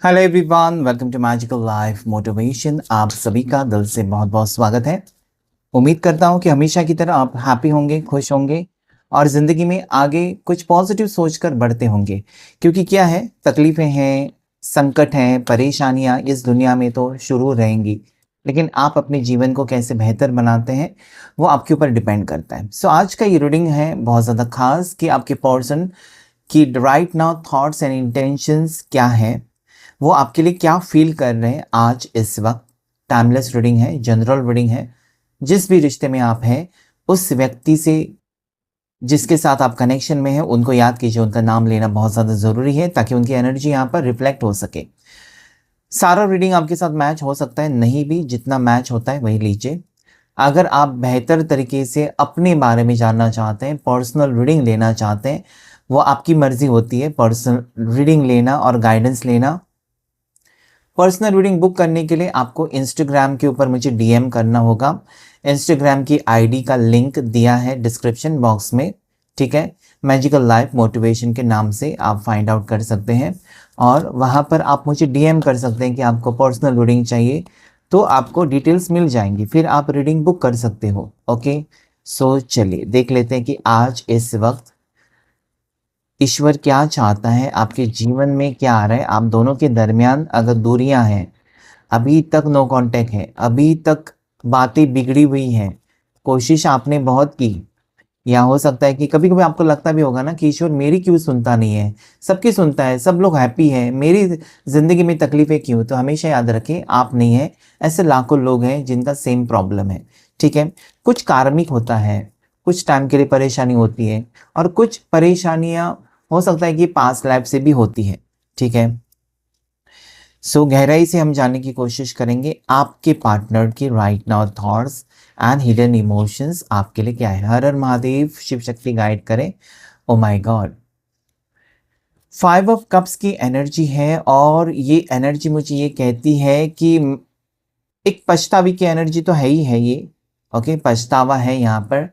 Hello everyone, welcome to magical life motivation. आप सभी का दिल से बहुत बहुत स्वागत है। उम्मीद करता हूं कि हमेशा की तरह आप हैप्पी होंगे, खुश होंगे और ज़िंदगी में आगे कुछ पॉजिटिव सोचकर बढ़ते होंगे। क्योंकि क्या है, तकलीफ़ें हैं, संकट हैं, परेशानियां इस दुनिया में तो शुरू रहेंगी, लेकिन आप अपने जीवन को कैसे बेहतर बनाते हैं वो आपके ऊपर डिपेंड करता है। सो आज का ये रीडिंग है बहुत ज़्यादा खास कि आपके पर्सन की right now thoughts and intentions क्या है, वो आपके लिए क्या फील कर रहे हैं आज इस वक्त। टाइमलेस रीडिंग है, जनरल रीडिंग है। जिस भी रिश्ते में आप हैं, उस व्यक्ति से जिसके साथ आप कनेक्शन में हैं उनको याद कीजिए, उनका नाम लेना बहुत ज़्यादा ज़रूरी है ताकि उनकी एनर्जी यहाँ पर रिफ्लेक्ट हो सके। सारा रीडिंग आपके साथ मैच हो सकता है, नहीं भी, जितना मैच होता है वही लीजिए। अगर आप बेहतर तरीके से अपने बारे में जानना चाहते हैं, पर्सनल रीडिंग लेना चाहते हैं, वो आपकी मर्जी होती है, पर्सनल रीडिंग लेना और गाइडेंस लेना। पर्सनल रीडिंग बुक करने के लिए आपको इंस्टाग्राम के ऊपर मुझे डीएम करना होगा। इंस्टाग्राम की आईडी का लिंक दिया है डिस्क्रिप्शन बॉक्स में, ठीक है। मैजिकल लाइफ मोटिवेशन के नाम से आप फाइंड आउट कर सकते हैं और वहाँ पर आप मुझे डीएम कर सकते हैं कि आपको पर्सनल रीडिंग चाहिए, तो आपको डिटेल्स मिल जाएंगी, फिर आप रीडिंग बुक कर सकते हो। ओके, सो चलिए देख लेते हैं कि आज इस वक्त ईश्वर क्या चाहता है, आपके जीवन में क्या आ रहा है। आप दोनों के दरमियान अगर दूरियां हैं, अभी तक नो कांटेक्ट है, अभी तक बातें बिगड़ी हुई हैं, कोशिश आपने बहुत की, या हो सकता है कि कभी कभी आपको लगता भी होगा ना कि ईश्वर मेरी क्यों सुनता नहीं है, सबकी सुनता है, सब लोग हैप्पी हैं, मेरी ज़िंदगी में तकलीफ़ें क्यों। तो हमेशा याद रखें, आप नहीं हैं, ऐसे लाखों लोग हैं जिनका सेम प्रॉब्लम है, ठीक है। कुछ कार्मिक होता है, कुछ टाइम के लिए परेशानी होती है, और कुछ परेशानियां हो सकता है कि पास्ट लाइफ से भी होती है, ठीक है। सो गहराई से हम जानने की कोशिश करेंगे आपके पार्टनर की right now thoughts and hidden emotions आपके लिए क्या है। हर हर महादेव, शिव शक्ति गाइड करें। ओ माय गॉड, 5 ऑफ कप्स की एनर्जी है और ये एनर्जी मुझे ये कहती है कि एक पछतावे की एनर्जी तो है ही है ये। ओके, पछतावा है यहाँ पर,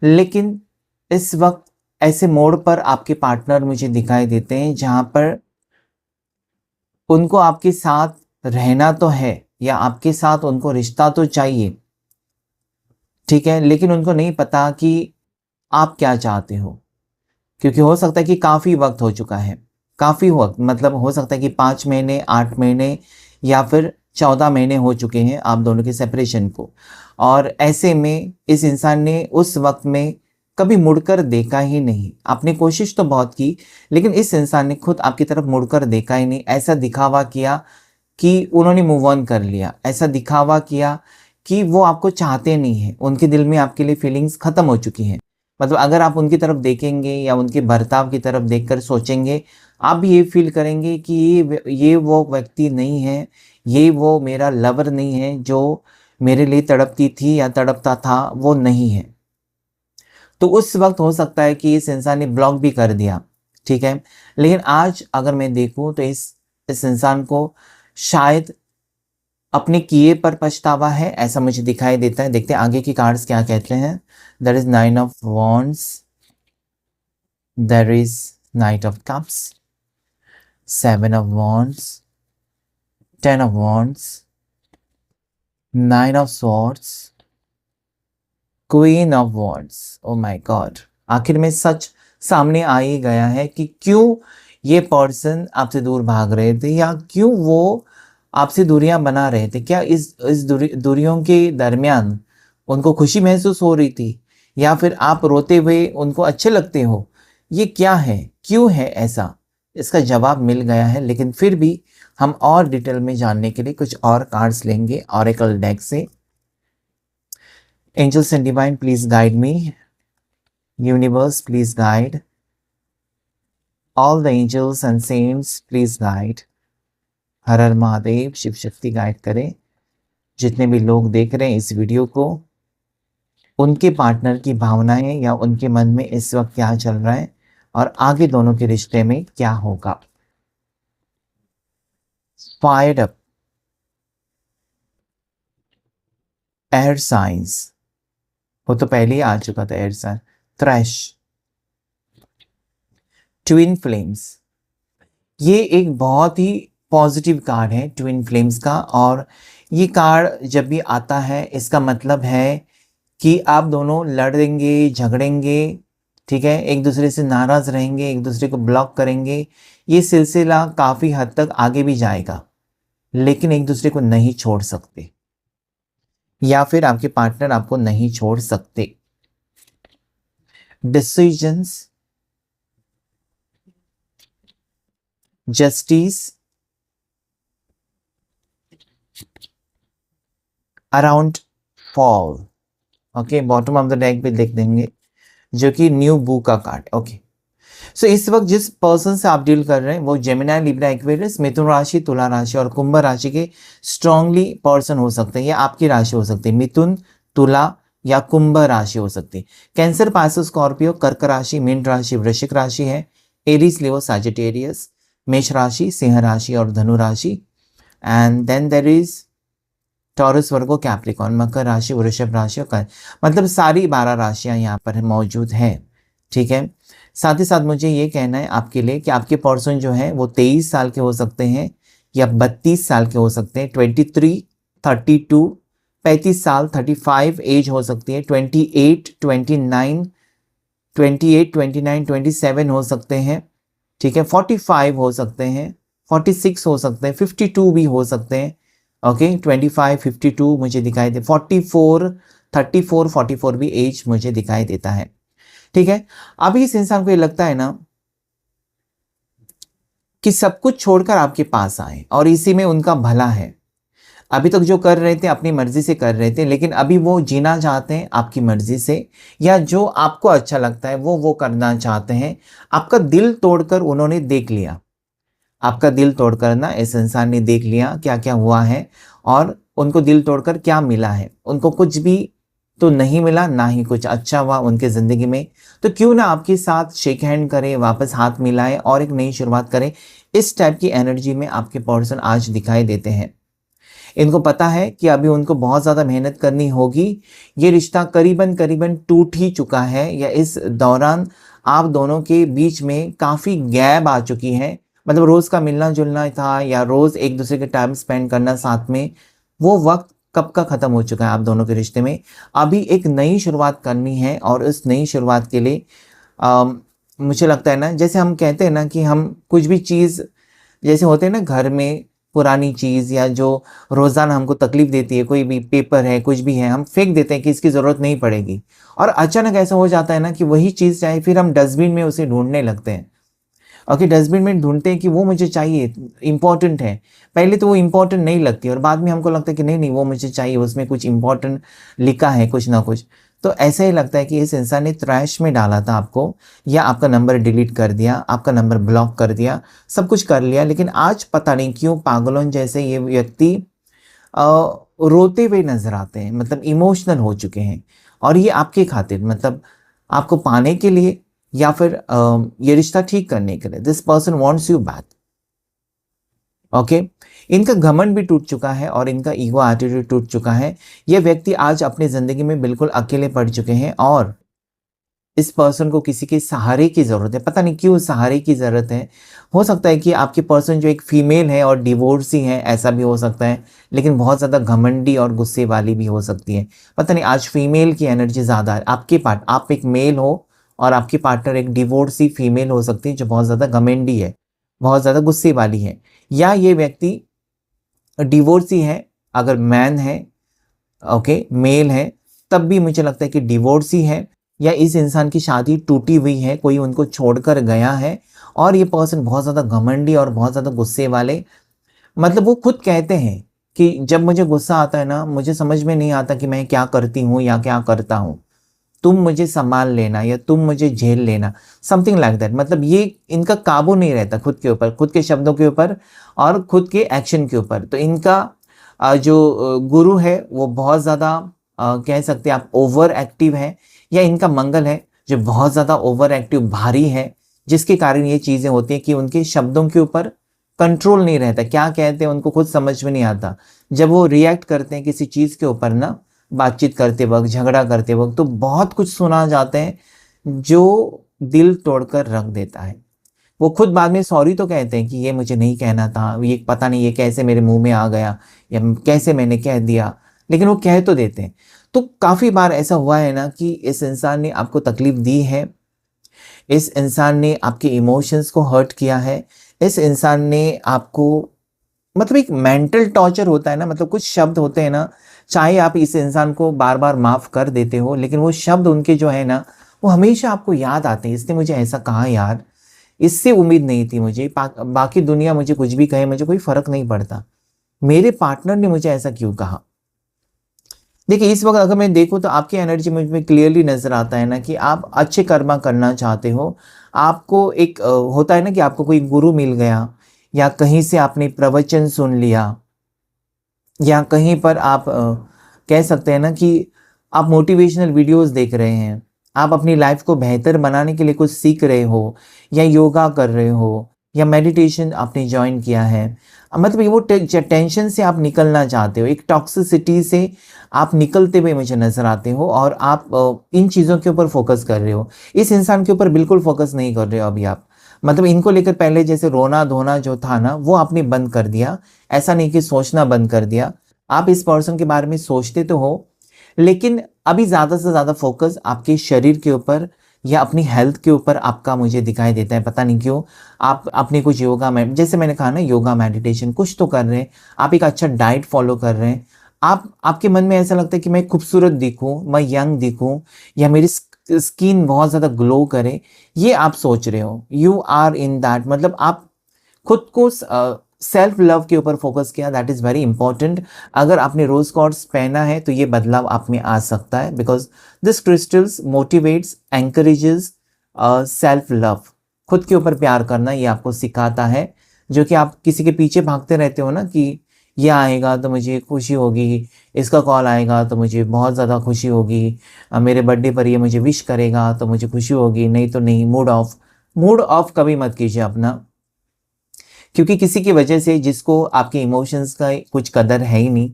लेकिन इस वक्त ऐसे मोड़ पर आपके पार्टनर मुझे दिखाई देते हैं जहाँ पर उनको आपके साथ रहना तो है, या आपके साथ उनको रिश्ता तो चाहिए, ठीक है, लेकिन उनको नहीं पता कि आप क्या चाहते हो। क्योंकि हो सकता है कि काफ़ी वक्त हो चुका है, काफ़ी वक्त मतलब हो सकता है कि 5 महीने, 8 महीने या फिर 14 महीने हो चुके हैं आप दोनों के सेपरेशन को। और ऐसे में इस इंसान ने उस वक्त में कभी मुड़कर देखा ही नहीं। आपने कोशिश तो बहुत की, लेकिन इस इंसान ने खुद आपकी तरफ मुड़कर देखा ही नहीं। ऐसा दिखावा किया कि उन्होंने मूव ऑन कर लिया, ऐसा दिखावा किया कि वो आपको चाहते नहीं हैं, उनके दिल में आपके लिए फीलिंग्स ख़त्म हो चुकी हैं। मतलब अगर आप उनकी तरफ देखेंगे या उनके बर्ताव की तरफ देखकर सोचेंगे, आप भी ये फील करेंगे कि ये वो व्यक्ति नहीं है, ये वो मेरा लवर नहीं है जो मेरे लिए तड़पती थी या तड़पता था, वो नहीं है। तो उस वक्त हो सकता है कि इस इंसान ने ब्लॉक भी कर दिया, ठीक है। लेकिन आज अगर मैं देखूं तो इस इंसान को शायद अपने किए पर पछतावा है, ऐसा मुझे दिखाई देता है। देखते हैं आगे की कार्ड्स क्या कहते हैं। There is 9 of wands, there is knight of cups, 7 of wands, 10 of wands, 9 of swords, queen of wands. Oh my God, आखिर में सच सामने आ ही गया है कि क्यों ये पर्सन आपसे दूर भाग रहे थे, या क्यों वो आपसे दूरियां बना रहे थे। क्या इस दूरियों के दरमियान उनको खुशी महसूस हो रही थी, या फिर आप रोते हुए उनको अच्छे लगते हो। ये क्या है, क्यों है ऐसा, इसका जवाब मिल गया है। लेकिन फिर भी हम और डिटेल में जानने के लिए कुछ और कार्ड्स लेंगे ऑरेकल डेक से। Angels and divine please guide me, universe please guide, all the angels and saints please guide. हर हर महादेव, शिव शक्ति गाइड करें। जितने भी लोग देख रहे हैं इस वीडियो को, उनके पार्टनर की भावनाएं या उनके मन में इस वक्त क्या चल रहा है और आगे दोनों के रिश्ते में क्या होगा। फायर्ड अप, एयर साइंस, वो तो पहले ही आ चुका था air sign. Thrash, twin flames, ये एक बहुत ही पॉजिटिव कार्ड है ट्विन फ्लेम्स का। और ये कार्ड जब भी आता है इसका मतलब है कि आप दोनों लड़ेंगे, झगड़ेंगे, ठीक है, एक दूसरे से नाराज़ रहेंगे, एक दूसरे को ब्लॉक करेंगे। ये सिलसिला काफ़ी हद तक आगे भी जाएगा, लेकिन एक दूसरे को नहीं छोड़ सकते, या फिर आपके पार्टनर आपको नहीं छोड़ सकते। Decisions, justice, around fall. Okay, bottom of the deck पे देख देंगे, जो कि न्यू बुक का कार्ड। ओके, सो इस वक्त जिस पर्सन से आप डील कर रहे हैं वो जेमिनाई, लिब्रा, एक्वेरियस, मिथुन राशि, तुला राशि और कुंभ राशि के स्ट्रांगली पर्सन हो सकते हैं, या आपकी राशि हो सकती है। मिथुन, तुला या कुंभ राशि हो सकती है। कैंसर, पाइसेस, स्कॉर्पियो, कर्क राशि, मीन राशि, वृश्चिक राशि है, एरीज, लियो, सजिटेरियस, मेष राशि, सिंह राशि और धनु राशि। And then there is Taurus, Virgo, Capricorn, मकर राशि, वृषभ राशि और मतलब सारी 12 राशियां यहाँ पर मौजूद हैं, ठीक है। साथ ही साथ मुझे ये कहना है आपके लिए कि आपके पर्सन जो है वो 23 साल के हो सकते हैं या 32 साल के हो सकते हैं, 23, 32, 35 साल, 35 एज हो सकती है, 28, 29, 28, 29, 27 हो सकते हैं, ठीक है, 45 हो सकते हैं, 46 हो सकते हैं, 52 भी हो सकते हैं। ओके, 25, 52 मुझे दिखाई दे, 44, 34, 44 भी एज मुझे दिखाई देता है, ठीक है। अभी इस इंसान को ये लगता है ना कि सब कुछ छोड़कर आपके पास आए और इसी में उनका भला है। अभी तक जो कर रहे थे अपनी मर्जी से कर रहे थे, लेकिन अभी वो जीना चाहते हैं आपकी मर्जी से, या जो आपको अच्छा लगता है वो करना चाहते हैं। आपका दिल तोड़कर उन्होंने देख लिया, आपका दिल तोड़कर ना इस इंसान ने देख लिया क्या क्या हुआ है, और उनको दिल तोड़कर क्या मिला है। उनको कुछ भी तो नहीं मिला, ना ही कुछ अच्छा हुआ उनके ज़िंदगी में। तो क्यों ना आपके साथ शेक हैंड करें, वापस हाथ मिलाएं और एक नई शुरुआत करें। इस टाइप की एनर्जी में आपके पर्सन आज दिखाई देते हैं। इनको पता है कि अभी उनको बहुत ज़्यादा मेहनत करनी होगी। ये रिश्ता करीबन करीबन टूट ही चुका है, या इस दौरान आप दोनों के बीच में काफ़ी गैप आ चुकी है। मतलब रोज़ का मिलना जुलना था, या रोज़ एक दूसरे के टाइम स्पेंड करना साथ में, वो वक्त कब का ख़त्म हो चुका है आप दोनों के रिश्ते में। अभी एक नई शुरुआत करनी है, और उस नई शुरुआत के लिए मुझे लगता है ना, जैसे हम कहते हैं ना कि हम कुछ भी चीज़, जैसे होते हैं ना घर में पुरानी चीज़ या जो रोज़ाना हमको तकलीफ़ देती है, कोई भी पेपर है, कुछ भी है, हम फेंक देते हैं कि इसकी ज़रूरत नहीं पड़ेगी, और अचानक ऐसा हो जाता है ना कि वही चीज़ चाहिए, फिर हम डस्टबिन में उसे ढूंढने लगते हैं। ओके, डस्टबिन में ढूंढते हैं कि वो मुझे चाहिए, इंपॉर्टेंट है। पहले तो वो इंपॉर्टेंट नहीं लगती, और बाद में हमको लगता है कि नहीं नहीं वो मुझे चाहिए, उसमें कुछ इंपॉर्टेंट लिखा है, कुछ ना कुछ। तो ऐसा ही लगता है कि इस इंसान ने ट्रैश में डाला था आपको, या आपका नंबर डिलीट कर दिया, आपका नंबर ब्लॉक कर दिया, सब कुछ कर लिया, लेकिन आज पता नहीं क्यों पागलों जैसे ये व्यक्ति रोते हुए नजर आते हैं, मतलब इमोशनल हो चुके हैं। और ये आपके खातिर, मतलब आपको पाने के लिए, या फिर ये रिश्ता ठीक करने के लिए। This person wants you back. Okay, इनका घमंड भी टूट चुका है और इनका ईगो एटीट्यूड टूट चुका है। ये व्यक्ति आज अपनी जिंदगी में बिल्कुल अकेले पड़ चुके हैं, और इस पर्सन को किसी के सहारे की ज़रूरत है। पता नहीं क्यों सहारे की ज़रूरत है। हो सकता है कि आपके पर्सन जो एक फीमेल है और डिवोर्सी है, ऐसा भी हो सकता है, लेकिन बहुत ज़्यादा घमंडी और गुस्से वाली भी हो सकती है। पता नहीं आज फीमेल की एनर्जी ज़्यादा है। आप एक मेल हो और आपकी पार्टनर एक डिवोर्सी फीमेल हो सकती है, जो बहुत ज़्यादा घमंडी है, बहुत ज़्यादा गुस्से वाली है। या ये व्यक्ति डिवोर्सी है, अगर मैन है, ओके, मेल है, तब भी मुझे लगता है कि डिवोर्सी है, या इस इंसान की शादी टूटी हुई है, कोई उनको छोड़कर गया है। और ये पर्सन बहुत ज़्यादा घमंडी और बहुत ज़्यादा गुस्से वाले, मतलब वो खुद कहते हैं कि जब मुझे गुस्सा आता है ना, मुझे समझ में नहीं आता कि मैं क्या करती हूँ या क्या करता हूँ, तुम मुझे संभाल लेना या तुम मुझे झेल लेना, समथिंग लाइक दैट। मतलब ये इनका काबू नहीं रहता खुद के ऊपर, खुद के शब्दों के ऊपर और खुद के एक्शन के ऊपर। तो इनका जो गुरु है वो बहुत ज़्यादा कह सकते हैं आप ओवर एक्टिव है, या इनका मंगल है जो बहुत ज़्यादा ओवर एक्टिव भारी है, जिसके कारण ये चीज़ें होती हैं कि उनके शब्दों के ऊपर कंट्रोल नहीं रहता। क्या कहते हैं उनको खुद समझ में नहीं आता। जब वो रिएक्ट करते हैं किसी चीज़ के ऊपर ना, बातचीत करते वक्त, झगड़ा करते वक्त, तो बहुत कुछ सुना जाते हैं जो दिल तोड़कर रख देता है। वो खुद बाद में सॉरी तो कहते हैं कि ये मुझे नहीं कहना था, ये पता नहीं ये कैसे मेरे मुंह में आ गया या कैसे मैंने कह दिया, लेकिन वो कह तो देते हैं। तो काफ़ी बार ऐसा हुआ है ना कि इस इंसान ने आपको तकलीफ दी है, इस इंसान ने आपके इमोशंस को हर्ट किया है, इस इंसान ने आपको मतलब एक मेंटल टॉर्चर होता है ना, मतलब कुछ शब्द होते हैं ना, चाहे आप इस इंसान को बार बार माफ़ कर देते हो, लेकिन वो शब्द उनके जो है ना, वो हमेशा आपको याद आते हैं। इसने मुझे ऐसा कहा यार, इससे उम्मीद नहीं थी मुझे, बाकी दुनिया मुझे कुछ भी कहे, मुझे कोई फ़र्क नहीं पड़ता, मेरे पार्टनर ने मुझे ऐसा क्यों कहा। देखिए इस वक्त अगर मैं देखूँ तो आपकी एनर्जी मुझ में क्लियरली नज़र आता है ना कि आप अच्छे कर्मा करना चाहते हो। आपको एक होता है ना कि आपको कोई गुरु मिल गया, या कहीं से आपने प्रवचन सुन लिया, या कहीं पर आप कह सकते हैं ना कि आप मोटिवेशनल वीडियोस देख रहे हैं, आप अपनी लाइफ को बेहतर बनाने के लिए कुछ सीख रहे हो, या योगा कर रहे हो, या मेडिटेशन आपने ज्वाइन किया है। मतलब ये वो टेंशन से आप निकलना चाहते हो, एक टॉक्सिसिटी से आप निकलते हुए मुझे नज़र आते हो, और आप इन चीज़ों के ऊपर फोकस कर रहे हो। इस इंसान के ऊपर बिल्कुल फोकस नहीं कर रहे हो अभी आप। मतलब इनको लेकर पहले जैसे रोना धोना जो था ना, वो आपने बंद कर दिया। ऐसा नहीं कि सोचना बंद कर दिया, आप इस पर्सन के बारे में सोचते तो हो, लेकिन अभी ज़्यादा से ज़्यादा फोकस आपके शरीर के ऊपर या अपनी हेल्थ के ऊपर आपका मुझे दिखाई देता है। पता नहीं क्यों आप अपने कुछ योगा में, जैसे मैंने कहा ना, योगा मेडिटेशन कुछ तो कर रहे हैं, आप एक अच्छा डाइट फॉलो कर रहे हैं, आप आपके मन में ऐसा लगता है कि मैं खूबसूरत दिखूं, मैं यंग दिखूं, या मेरी स्किन बहुत ज़्यादा ग्लो करे, ये आप सोच रहे हो। यू आर इन दैट, मतलब आप खुद को सेल्फ लव के ऊपर फोकस किया, दैट इज़ वेरी इंपॉर्टेंट। अगर आपने रोज कॉर्ड्स पहना है तो ये बदलाव आप में आ सकता है, because this crystals motivates, encourages self love. खुद के ऊपर प्यार करना ये आपको सिखाता है, जो कि आप किसी के पीछे भागते रहते हो ना कि ये आएगा तो मुझे खुशी होगी, इसका कॉल आएगा तो मुझे बहुत ज़्यादा खुशी होगी, मेरे बर्थडे पर ये मुझे विश करेगा तो मुझे खुशी होगी, नहीं तो नहीं। मूड ऑफ, मूड ऑफ कभी मत कीजिए अपना, क्योंकि किसी की वजह से जिसको आपके इमोशंस का कुछ कदर है ही नहीं,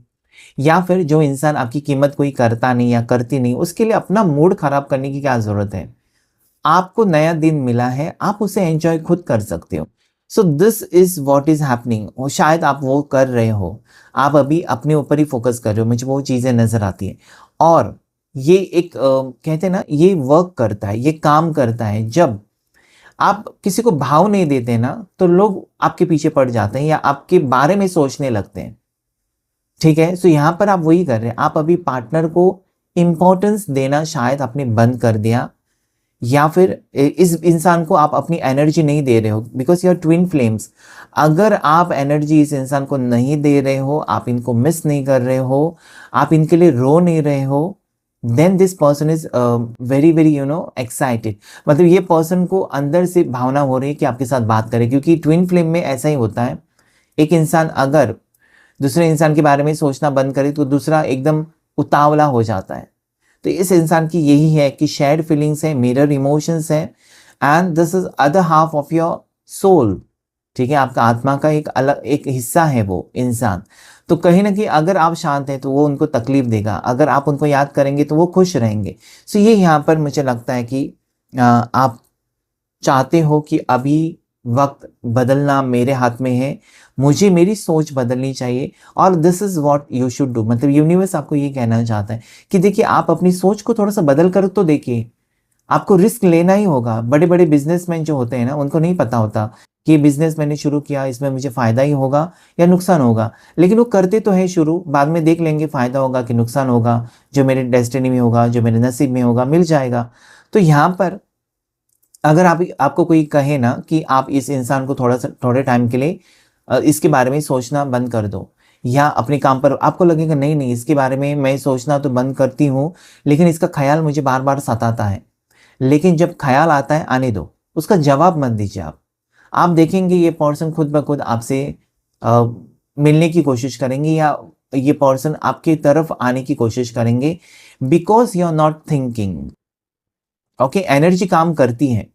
या फिर जो इंसान आपकी कीमत कोई करता नहीं या करती नहीं, उसके लिए अपना मूड खराब करने की क्या ज़रूरत है। आपको नया दिन मिला है, आप उसे एंजॉय खुद कर सकते हो। So this is what is happening, और शायद आप वो कर रहे हो, आप अभी अपने ऊपर ही फोकस कर रहे हो, मुझे वो चीज़ें नज़र आती हैं। और ये एक कहते हैं ना, ये वर्क करता है, ये काम करता है। जब आप किसी को भाव नहीं देते ना, तो लोग आपके पीछे पड़ जाते हैं या आपके बारे में सोचने लगते हैं। ठीक है, सो यहाँ पर आप वही कर रहे हैं, आप अभी पार्टनर को इंपॉर्टेंस देना शायद आपने बंद कर दिया, या फिर इस इंसान को आप अपनी एनर्जी नहीं दे रहे हो, because you are twin flames. अगर आप एनर्जी इस इंसान को नहीं दे रहे हो, आप इनको मिस नहीं कर रहे हो, आप इनके लिए रो नहीं रहे हो, then this person is very very excited. मतलब ये पर्सन को अंदर से भावना हो रही है कि आपके साथ बात करे, क्योंकि ट्विन फ्लेम में ऐसा ही होता है। एक इंसान अगर दूसरे इंसान के बारे में सोचना बंद करे तो दूसरा एकदम उतावला हो जाता है। तो इस इंसान की यही है कि शेयर्ड फीलिंग्स है, मिरर इमोशंस है, and this is other half of your soul. ठीक है, आपका आत्मा का एक अलग एक हिस्सा है वो इंसान। तो कहीं ना कहीं अगर आप शांत हैं तो वो उनको तकलीफ देगा, अगर आप उनको याद करेंगे तो वो खुश रहेंगे। सो ये यहाँ पर मुझे लगता है कि आप चाहते हो कि अभी वक्त बदलना मेरे हाथ में है, मुझे मेरी सोच बदलनी चाहिए, और this is what you should do. मतलब यूनिवर्स आपको ये कहना चाहता है कि देखिए आप अपनी सोच को थोड़ा सा बदल कर तो देखिए। आपको रिस्क लेना ही होगा। बड़े बड़े बिजनेसमैन जो होते हैं ना, उनको नहीं पता होता कि बिजनेस मैंने शुरू किया, इसमें मुझे फ़ायदा ही होगा या नुकसान होगा, लेकिन वो करते तो है शुरू, बाद में देख लेंगे फ़ायदा होगा कि नुकसान होगा, जो मेरे डेस्टिनी में होगा, जो मेरे नसीब में होगा, मिल जाएगा। तो यहाँ पर अगर आपको कोई कहे ना कि आप इस इंसान को थोड़े टाइम के लिए इसके बारे में सोचना बंद कर दो, या अपने काम पर आपको लगेगा नहीं नहीं इसके बारे में मैं सोचना तो बंद करती हूँ, लेकिन इसका ख्याल मुझे बार बार सताता है, लेकिन जब ख्याल आता है आने दो, उसका जवाब मत दीजिए। आप देखेंगे ये पर्सन खुद ब खुद आपसे मिलने की कोशिश करेंगे, या ये पर्सन आपकी तरफ आने की कोशिश करेंगे, because you are not thinking. Okay, energy काम करती है,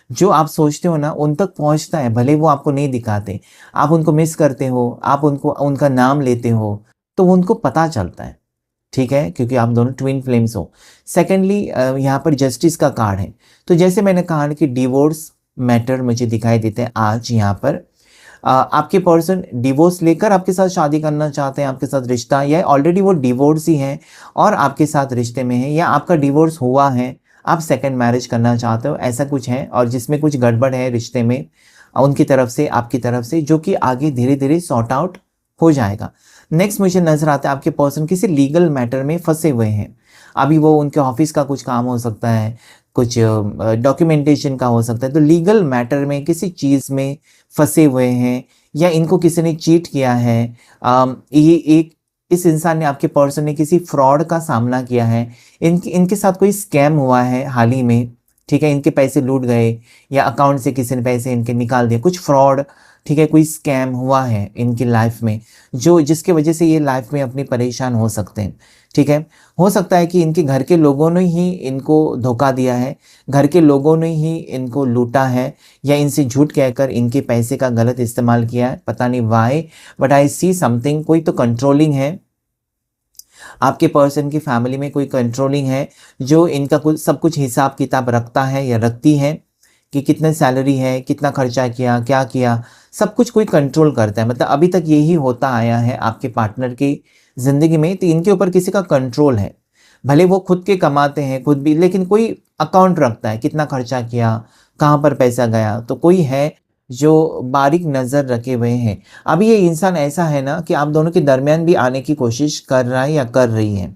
जो आप सोचते हो ना उन तक पहुंचता है, भले वो आपको नहीं दिखाते। आप उनको मिस करते हो, आप उनको उनका नाम लेते हो, तो वो उनको पता चलता है। ठीक है, क्योंकि आप दोनों ट्विन फ्लेम्स हो। सेकेंडली यहाँ पर जस्टिस का कार्ड है। तो जैसे मैंने कहा कि डिवोर्स मैटर मुझे दिखाई देते हैं आज यहाँ पर। आपके पर्सन डिवोर्स लेकर आपके साथ शादी करना चाहते हैं, आपके साथ रिश्ता, या ऑलरेडी वो डिवोर्स ही हैं और आपके साथ रिश्ते में है, या आपका डिवोर्स हुआ है, आप सेकंड मैरिज करना चाहते हो, ऐसा कुछ है और जिसमें कुछ गड़बड़ है रिश्ते में उनकी तरफ से, आपकी तरफ से, जो कि आगे धीरे धीरे सॉर्ट आउट हो जाएगा। नेक्स्ट मुझे नजर आता है आपके पर्सन किसी लीगल मैटर में फंसे हुए हैं। अभी वो उनके ऑफिस का कुछ काम हो सकता है, कुछ डॉक्यूमेंटेशन का हो सकता है, तो लीगल मैटर में किसी चीज़ में फंसे हुए हैं या इनको किसी ने चीट किया है। ये एक इस इंसान ने, आपके पर्सन ने किसी फ्रॉड का सामना किया है, इनके साथ कोई स्कैम हुआ है हाल ही में, ठीक है, इनके पैसे लूट गए या अकाउंट से किसी ने पैसे इनके निकाल दिए, कुछ फ्रॉड, ठीक है, कोई स्कैम हुआ है इनकी लाइफ में, जो जिसके वजह से ये लाइफ में अपनी परेशान हो सकते हैं, ठीक है। हो सकता है कि इनके घर के लोगों ने ही इनको धोखा दिया है, घर के लोगों ने ही इनको लूटा है, या इनसे झूठ कहकर इनके पैसे का गलत इस्तेमाल किया है, पता नहीं why, but I see something, कोई तो कंट्रोलिंग है आपके पर्सन की फैमिली में, कोई कंट्रोलिंग है जो इनका कुछ सब कुछ हिसाब किताब रखता है या रखती है, कि कितने सैलरी है, कितना खर्चा किया, क्या किया, सब कुछ कोई कंट्रोल करता है। मतलब अभी तक यही होता आया है आपके पार्टनर की ज़िंदगी में, तो इनके ऊपर किसी का कंट्रोल है। भले वो खुद के कमाते हैं खुद भी, लेकिन कोई अकाउंट रखता है, कितना खर्चा किया, कहाँ पर पैसा गया, तो कोई है जो बारीक नज़र रखे हुए हैं। अभी ये इंसान ऐसा है ना कि आप दोनों के दरमियान भी आने की कोशिश कर रहा है या कर रही है।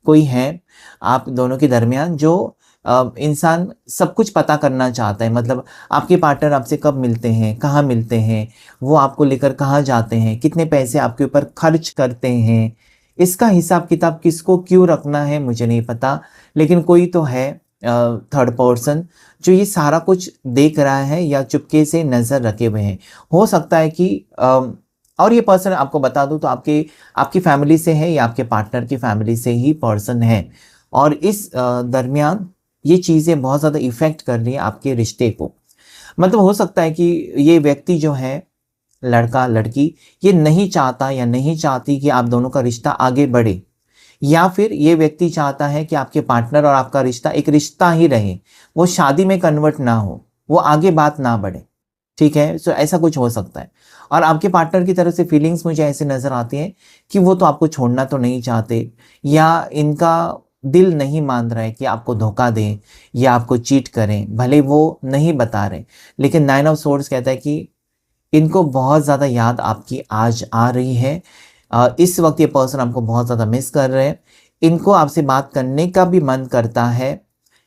कोई है आप दोनों के दरमियान जो इंसान सब कुछ पता करना चाहता है। मतलब आपके पार्टनर आपसे कब मिलते हैं, कहाँ मिलते हैं, वो आपको लेकर कहाँ जाते हैं, कितने पैसे आपके ऊपर खर्च करते हैं, इसका हिसाब किताब किसको क्यों रखना है मुझे नहीं पता, लेकिन कोई तो है थर्ड पर्सन जो ये सारा कुछ देख रहा है या चुपके से नज़र रखे हुए हैं। हो सकता है कि और ये पर्सन आपको बता दूं तो आपकी फैमिली से है या आपके पार्टनर की फैमिली से ही पर्सन है, और इस दरमियान ये चीज़ें बहुत ज़्यादा इफ़ेक्ट कर रही है आपके रिश्ते को। मतलब हो सकता है कि ये व्यक्ति जो है, लड़का लड़की, ये नहीं चाहता या नहीं चाहती कि आप दोनों का रिश्ता आगे बढ़े, या फिर ये व्यक्ति चाहता है कि आपके पार्टनर और आपका रिश्ता एक रिश्ता ही रहे, वो शादी में कन्वर्ट ना हो, वो आगे बात ना बढ़े, ठीक है। सो ऐसा कुछ हो सकता है। और आपके पार्टनर की तरफ से फीलिंग्स मुझे ऐसे नज़र आती हैं कि वो तो आपको छोड़ना तो नहीं चाहते, या इनका दिल नहीं मान रहा है कि आपको धोखा दें या आपको चीट करें, भले वो नहीं बता रहे, लेकिन 9 ऑफ सोर्ड्स कहता है कि इनको बहुत ज़्यादा याद आपकी आज आ रही है। इस वक्त ये पर्सन आपको बहुत ज़्यादा मिस कर रहे हैं, इनको आपसे बात करने का भी मन करता है,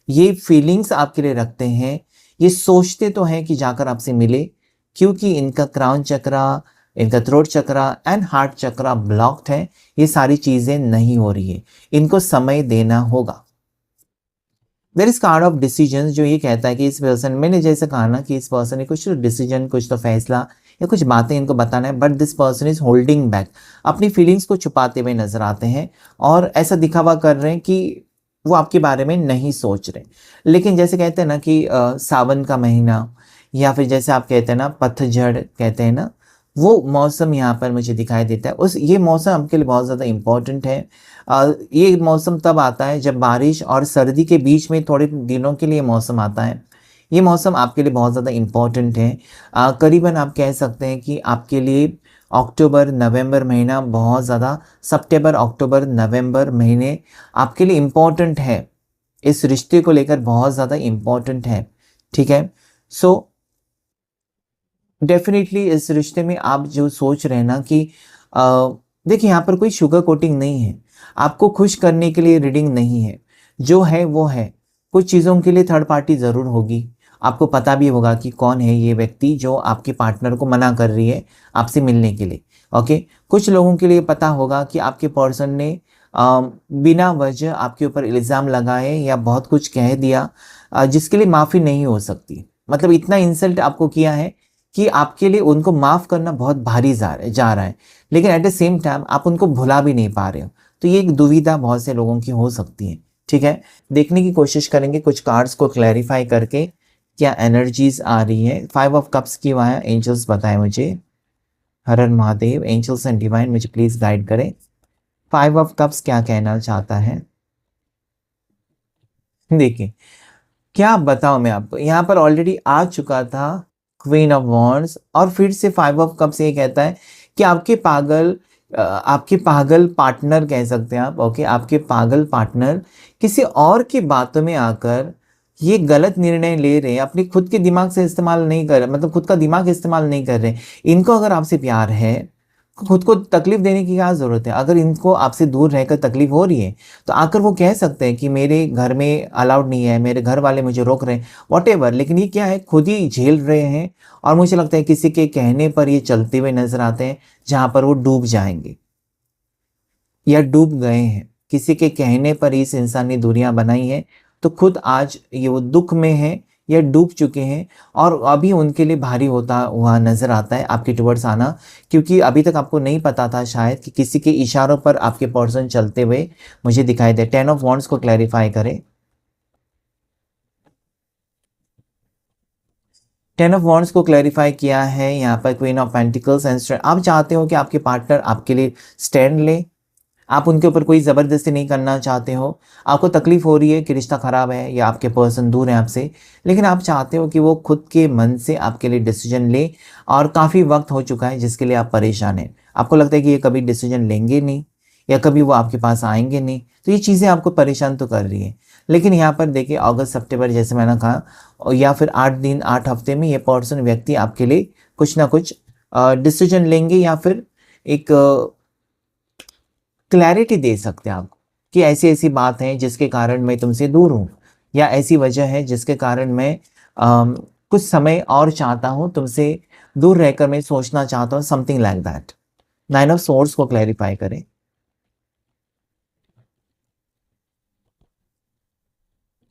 ये फीलिंग्स आपके लिए रखते हैं, ये सोचते तो हैं कि जाकर आपसे मिले, क्योंकि इनका क्राउन चक्रा, इनका throat chakra and heart chakra blocked है। ये सारी चीज़ें नहीं हो रही है, इनको समय देना होगा। There is card of decision जो ये कहता है कि इस पर्सन, मैंने जैसे कहा ना कि इस पर्सन ने कुछ तो डिसीजन, कुछ तो फैसला या कुछ बातें इनको बताना है, but this person is holding back, अपनी फीलिंग्स को छुपाते हुए नजर आते हैं और ऐसा दिखावा कर रहे हैं कि वो आपके बारे में नहीं सोच रहे। लेकिन जैसे कहते हैं ना कि सावन का महीना, या फिर जैसे आप कहते हैं ना पतझड़ कहते हैं ना, वो मौसम यहाँ पर मुझे दिखाई देता है। उस ये मौसम आपके लिए बहुत ज़्यादा इम्पोर्टेंट है। ये मौसम तब आता है जब बारिश और सर्दी के बीच में थोड़े दिनों के लिए मौसम आता है। ये मौसम आपके लिए बहुत ज़्यादा इम्पोर्टेंट है। करीबन आप कह सकते हैं कि आपके लिए अक्टूबर नवंबर महीना बहुत ज़्यादा, सितंबर अक्टूबर नवंबर महीने आपके लिए इम्पोर्टेंट है, इस रिश्ते को लेकर बहुत ज़्यादा इम्पोर्टेंट है, ठीक है। सो डेफिनेटली इस रिश्ते में आप जो सोच रहे हैं ना कि देखिए यहाँ पर कोई शुगर कोटिंग नहीं है, आपको खुश करने के लिए रीडिंग नहीं है, जो है वो है। कुछ चीज़ों के लिए थर्ड पार्टी ज़रूर होगी, आपको पता भी होगा कि कौन है ये व्यक्ति जो आपके पार्टनर को मना कर रही है आपसे मिलने के लिए, ओके। कुछ लोगों के लिए पता होगा कि आपके पर्सन ने बिना वजह आपके ऊपर इल्ज़ाम लगाए या बहुत कुछ कह दिया, जिसके लिए माफ़ी नहीं हो सकती। मतलब इतना इंसल्ट आपको किया है कि आपके लिए उनको माफ़ करना बहुत भारी जा रहा है, लेकिन एट द सेम टाइम आप उनको भुला भी नहीं पा रहे हो। तो ये एक दुविधा बहुत से लोगों की हो सकती है, ठीक है। देखने की कोशिश करेंगे कुछ कार्ड्स को क्लैरिफाई करके क्या एनर्जीज आ रही है। 5 ऑफ कप्स की वहाँ एंजल्स बताएं मुझे, हर हर महादेव, एंजल्स एंड डिवाइन मुझे प्लीज़ गाइड करें। 5 ऑफ कप्स क्या कहना चाहता है, देखिए क्या बताऊं मैं आपको, यहाँ पर ऑलरेडी आ चुका था क्वीन ऑफ वॉन्ड्स, और फिर से फाइव ऑफ कप्स ये कहता है कि आपके पागल पार्टनर कह सकते हैं आप, ओके, आपके पागल पार्टनर किसी और की बातों में आकर ये गलत निर्णय ले रहे हैं, अपनी खुद के दिमाग से इस्तेमाल नहीं कर रहे, मतलब खुद का दिमाग इस्तेमाल नहीं कर रहे। इनको अगर आपसे प्यार है, खुद को तकलीफ देने की क्या जरूरत है? अगर इनको आपसे दूर रहकर तकलीफ हो रही है तो आकर वो कह सकते हैं कि मेरे घर में अलाउड नहीं है, मेरे घर वाले मुझे रोक रहे हैं, वॉटेवर। लेकिन ये क्या है, खुद ही झेल रहे हैं, और मुझे लगता है किसी के कहने पर ये चलते हुए नजर आते हैं जहां पर वो डूब जाएंगे या डूब गए हैं। किसी के कहने पर इस इंसान ने दूरियां बनाई है, तो खुद आज ये वो दुख में है या डूब चुके हैं, और अभी उनके लिए भारी होता हुआ नजर आता है आपके टुवर्ड्स आना, क्योंकि अभी तक आपको नहीं पता था शायद कि किसी के इशारों पर आपके पर्सन चलते हुए मुझे दिखाई दे। 10 ऑफ वॉन्ड्स को क्लैरिफाई करें। 10 ऑफ वॉन्ड्स को क्लैरिफाई किया है यहाँ पर क्वीन ऑफ पेंटिकल्स एंड आप चाहते हो कि आपके पार्टनर आपके लिए स्टैंड ले, आप उनके ऊपर कोई ज़बरदस्ती नहीं करना चाहते हो। आपको तकलीफ हो रही है कि रिश्ता ख़राब है या आपके पर्सन दूर है आपसे, लेकिन आप चाहते हो कि वो खुद के मन से आपके लिए डिसीजन ले, और काफ़ी वक्त हो चुका है जिसके लिए आप परेशान हैं। आपको लगता है कि ये कभी डिसीजन लेंगे नहीं, या कभी वो आपके पास आएंगे नहीं, तो ये चीज़ें आपको परेशान तो कर रही है। लेकिन यहाँ पर देखिए, अगस्त सितंबर जैसे मैंने कहा, या फिर 8 दिन 8 हफ्ते में ये पर्सन व्यक्ति आपके लिए कुछ ना कुछ डिसीजन लेंगे, या फिर एक क्लैरिटी दे सकते हैं आपको कि ऐसी ऐसी बात है जिसके कारण मैं तुमसे दूर हूँ, या ऐसी वजह है जिसके कारण मैं कुछ समय और चाहता हूँ तुमसे दूर रहकर, मैं सोचना चाहता हूँ, something like that. 9 of source को क्लैरिफाई करें।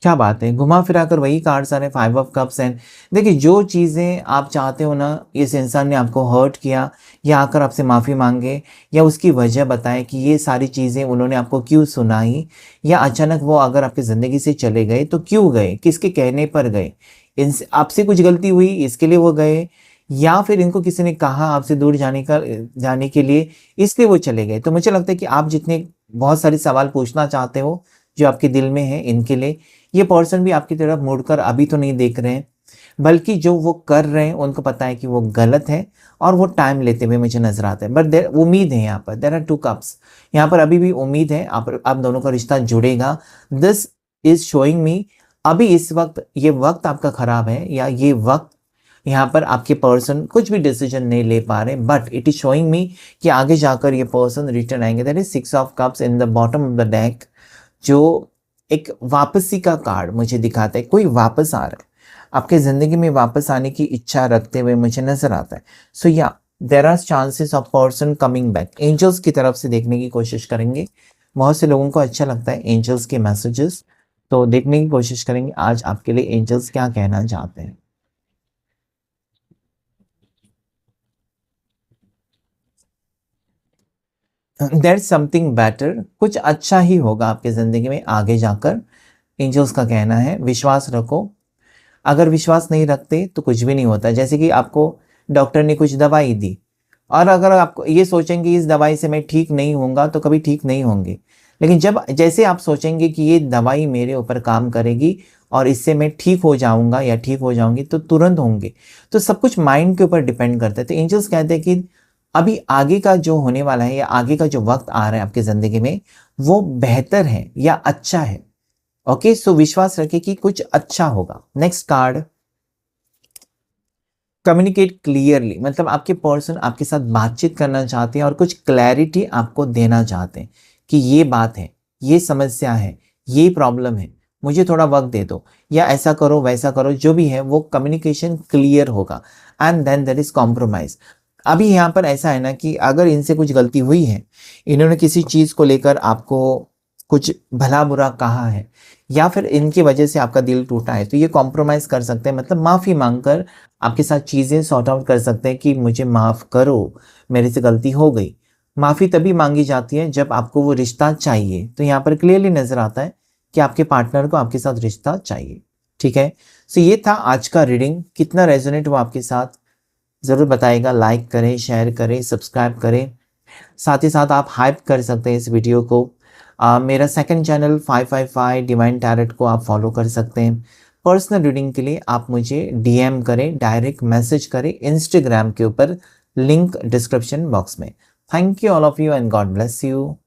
क्या बात है, घुमा फिरा कर वही कार्ड्स आ रहे हैं, 5 ऑफ कप्स एंड देखिए, जो चीज़ें आप चाहते हो ना, इस इंसान ने आपको हर्ट किया, या आकर आपसे माफ़ी मांगे, या उसकी वजह बताए कि ये सारी चीज़ें उन्होंने आपको क्यों सुनाई, या अचानक वो अगर आपकी ज़िंदगी से चले गए तो क्यों गए, किसके कहने पर गए, इनसे आपसे कुछ गलती हुई इसके लिए वो गए, या फिर इनको किसी ने कहा आपसे दूर जाने के लिए इसलिए वो चले गए। तो मुझे लगता है कि आप जितने बहुत सारे सवाल पूछना चाहते हो जो आपके दिल में है, इनके लिए ये पर्सन भी आपकी तरफ मुड़कर अभी तो नहीं देख रहे हैं, बल्कि जो वो कर रहे हैं उनको पता है कि वो गलत है, और वो टाइम लेते हुए मुझे नजर आता है। बट देर उम्मीद है, यहाँ पर देर आर 2 कप्स, यहाँ पर अभी भी उम्मीद है, आप दोनों का रिश्ता जुड़ेगा। दिस इज शोइंग मी, अभी इस वक्त ये वक्त आपका खराब है, या ये वक्त यहाँ पर आपके पर्सन कुछ भी डिसीजन नहीं ले पा रहे, but it is showing me कि आगे जाकर ये पर्सन रिटर्न आएंगे। That is 6 of cups in the bottom of the deck, जो एक वापसी का कार्ड मुझे दिखाता है। कोई वापस आ रहा है, आपके ज़िंदगी में वापस आने की इच्छा रखते हुए मुझे नज़र आता है। सो या there are chances of person coming back. Angels की तरफ से देखने की कोशिश करेंगे, बहुत से लोगों को अच्छा लगता है एंजल्स के मैसेजेस, तो देखने की कोशिश करेंगे आज आपके लिए एंजल्स क्या कहना चाहते हैं। देयर समथिंग बेटर, कुछ अच्छा ही होगा आपके ज़िंदगी में आगे जाकर, एंजल्स का कहना है। विश्वास रखो, अगर विश्वास नहीं रखते तो कुछ भी नहीं होता। जैसे कि आपको डॉक्टर ने कुछ दवाई दी, और अगर आप ये सोचेंगे इस दवाई से मैं ठीक नहीं होऊंगा, तो कभी ठीक नहीं होंगे। लेकिन जब जैसे आप सोचेंगे कि ये दवाई मेरे ऊपर काम करेगी और इससे मैं ठीक हो जाऊंगा या ठीक हो जाऊंगी, तो तुरंत होंगे। तो सब कुछ माइंड के ऊपर डिपेंड करता है। तो एंजल्स कहते हैं कि अभी आगे का जो होने वाला है, या आगे का जो वक्त आ रहा है आपकी ज़िंदगी में, वो बेहतर है या अच्छा है। ओके, सो विश्वास रखें कि कुछ अच्छा होगा। नेक्स्ट कार्ड, कम्युनिकेट क्लियरली, मतलब आपके पर्सन आपके साथ बातचीत करना चाहते हैं और कुछ क्लैरिटी आपको देना चाहते हैं कि ये बात है, ये समस्या है, ये प्रॉब्लम है, मुझे थोड़ा वक्त दे दो, या ऐसा करो वैसा करो, जो भी है वो कम्युनिकेशन क्लियर होगा, and then there is compromise. अभी यहाँ पर ऐसा है ना कि अगर इनसे कुछ गलती हुई है, इन्होंने किसी चीज़ को लेकर आपको कुछ भला बुरा कहा है, या फिर इनकी वजह से आपका दिल टूटा है, तो ये कॉम्प्रोमाइज़ कर सकते हैं, मतलब माफ़ी मांगकर आपके साथ चीज़ें सॉर्ट आउट कर सकते हैं कि मुझे माफ़ करो, मेरे से गलती हो गई। माफ़ी तभी मांगी जाती है जब आपको वो रिश्ता चाहिए। तो यहाँ पर क्लियरली नज़र आता है कि आपके पार्टनर को आपके साथ रिश्ता चाहिए। ठीक है, सो ये था आज का रीडिंग। कितना रेजोनेट हुआ आपके साथ ज़रूर बताइएगा। लाइक करें, शेयर करें, सब्सक्राइब करें। साथ ही साथ आप हाइप कर सकते हैं इस वीडियो को। मेरा सेकंड चैनल 555 डिवाइन टैरेट को आप फॉलो कर सकते हैं। पर्सनल रीडिंग के लिए आप मुझे डीएम करें, डायरेक्ट मैसेज करें इंस्टाग्राम के ऊपर, लिंक डिस्क्रिप्शन बॉक्स में। Thank you all of you and God bless you.